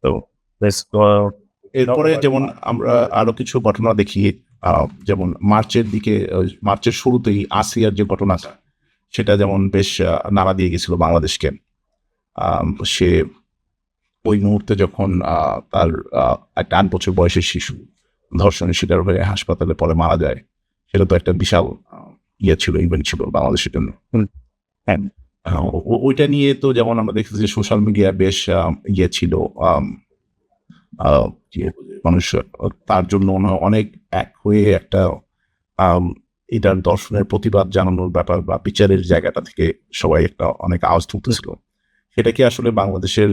তো let's go. এরপরে যেমন আমরা আরো কিছু ঘটনা দেখি, যেমন মার্চের দিকে, মার্চের শুরুতেই আসিয়ার যে ঘটনাটা, সেটা যেমন বেশ নাড়া দিয়ে গেছিল বাংলাদেশকে। সে ওই মুহূর্তে যখন তার একটা 8 বছর বয়সের শিশু ধর্ষণের শিকার হয়ে হাসপাতালে পরে মারা যায়, সেটা তো একটা বিশাল ইয়ে ছিল, ইভেন্ট ছিল বাংলাদেশের জন্য। হ্যাঁ, ওইটা নিয়ে তো যেমন আমরা দেখতেছি যে সোশ্যাল মিডিয়া বেশ ইয়ে ছিল, আম, যে মানুষ তার জন্য অনেক এক হয়ে একটা আম, এটার দর্শনের প্রতিবাদ জানানোর ব্যাপার বা বিচারের জায়গাটা থেকে সবাই একটা অনেক আওয়াজ তুলতেছিল। সেটা কি আসলে বাংলাদেশের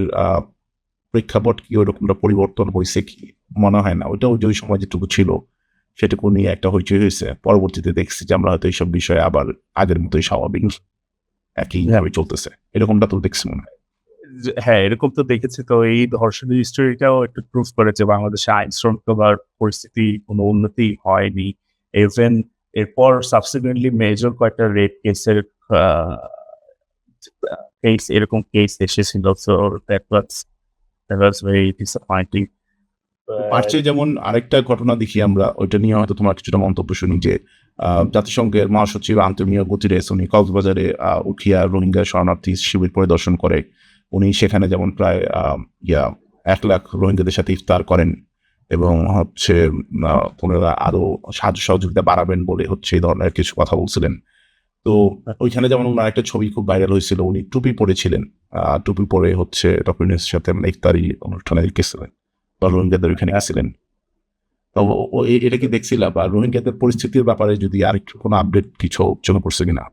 প্রেক্ষাপট কি ওইরকমটা পরিবর্তন হয়েছে কি? মনে হয় না। ওইটাও যে ওই সময় যেটুকু ছিল সেটুকু নিয়ে একটা হইচই হয়েছে। পরবর্তীতে দেখছি যে আমরা হয়তো এইসব বিষয়ে আবার আগের মতোই স্বাভাবিক একইভাবে চলতেছে, এরকমটা তো দেখছি মনে হয়। হ্যাঁ, এরকম তো দেখেছি। তো এই ধর্ষণের হিস্টোরিটাও একটু প্রুভ করে যে বাংলাদেশে আইন শৃঙ্খলার পরিস্থিতি কোনো উন্নতি হয়নি। ইভেন এরপর সাবসিকুয়েন্টলি মেজর কয়েকটা রেপ কেসের কেস, এরকম কেস এসেছিল। So that was very disappointing. মার্চে যেমন আরেকটা ঘটনা দেখি আমরা, ওইটা নিয়ে হয়তো তোমার কিছুটা মন্তব্য শুনি যে জাতিসংঘের মহাসচিব আন্তোনিও গুতেরেস উনি কক্সবাজারে উখিয়া রোহিঙ্গা শরণার্থী শিবির পরিদর্শন করে। উনি সেখানে যেমন প্রায় 1 লাখ রোহিঙ্গাদের সাথে ইফতার করেন এবং হচ্ছে ওনারা আরো সাহায্য সহযোগিতা বাড়াবেন বলে হচ্ছে এই ধরনের কিছু কথা বলছিলেন। তো ওইখানে যেমন ওনার একটা ছবি খুব ভাইরাল হয়েছিল, উনি টুপি পরেছিলেন। টুপি পরে হচ্ছে ডক্টর ইউনূসের সাথে ইফতারি অনুষ্ঠানে গেছিলেন বা রোহিঙ্গাদের ওইখানে গেছিলেন। তো এটা কি দেখছিলা বা রোহিঙ্গাদের পরিস্থিতির ব্যাপারে যদি আরেকটু কোনো আপডেট কিছু চোখে পড়ছে কিনা?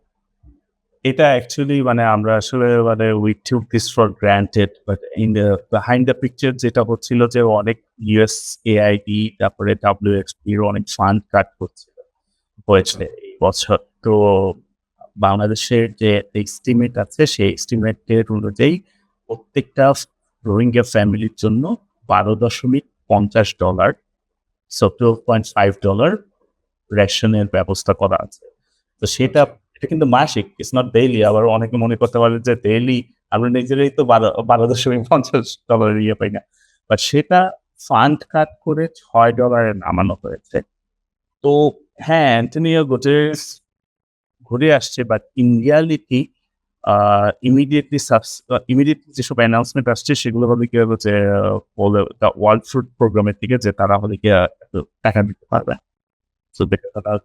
এটা অ্যাকচুয়ালি মানে আমরা আসলে মানে we took this for granted, but in the behind the picture যেটা হচ্ছিল যে অনেক USAID তারপরে WFP এর অনেক ফান্ড কাট হয়েছে এই বছর। তো বাংলাদেশের যে এস্টিমেট আছে সেই এস্টিমেটের অনুযায়ী প্রত্যেকটা রোহিঙ্গা ফ্যামিলির জন্য $12.50, সো $12.5 রেশনের ব্যবস্থা করা আছে। তো এটা কিন্তু মাসিক, ইটস নট ডেইলি। আবার অনেকে মনে করতে পারে যে ডেইলি আমরা নিজেরাই তো $12.50 ইয়ে পাই না। বাট সেটা ফান্ড কাট করে $6 নামানো হয়েছে। তো হ্যাঁ, অ্যান্টনিও গুটেরেস ঘুরে আসছে, বাট ইন রিয়ালিটি ইমিডিয়েটলি যেসব অ্যানাউন্সমেন্ট আসছে সেগুলো হবে কি হবে যে ওয়ার্ল্ড ফুড প্রোগ্রামের থেকে যে তারা হলে গিয়ে এত টাকা দিতে পারবে। So they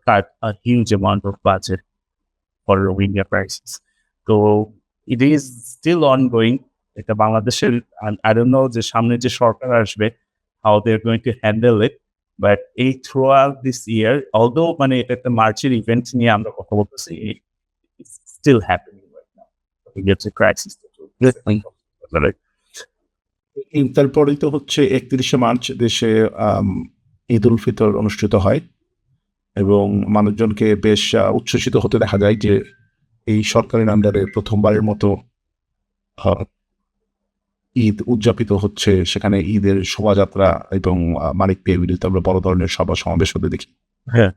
cut a huge amount of budget for Rohingya crisis. So it is still ongoing. এটা বাংলাদেশের I don't know যে সামনে যে সরকার আসবে how they're going to handle it. But এই throughout this year, although মানে এটা একটা মার্চের ইভেন্ট নিয়ে আমরা কথা বলতেছি, it's still happening right now. It's a crisis. তারপরেই তো হচ্ছে 31শে মার্চ দেশে ঈদ উল ফিতর অনুষ্ঠিত হয় এবং মানুষজনকে বেশ উচ্ছ্বসিত হতে দেখা যায় যে এই সরকারের আন্ডারে প্রথমবারের মতো ঈদ উদযাপিত হচ্ছে। সেখানে ঈদের শোভাযাত্রা এবং মানিক পে বিলিতে আমরা বড় ধরনের সভা সমাবেশ হতে দেখি। হ্যাঁ,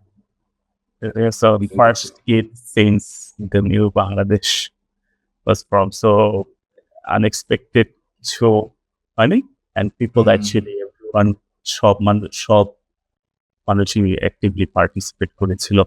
it's the first Eid since the new Bangladesh was from, so unexpected show, I mean, and people actually everyone সব মানুষই actively participate করেছিল।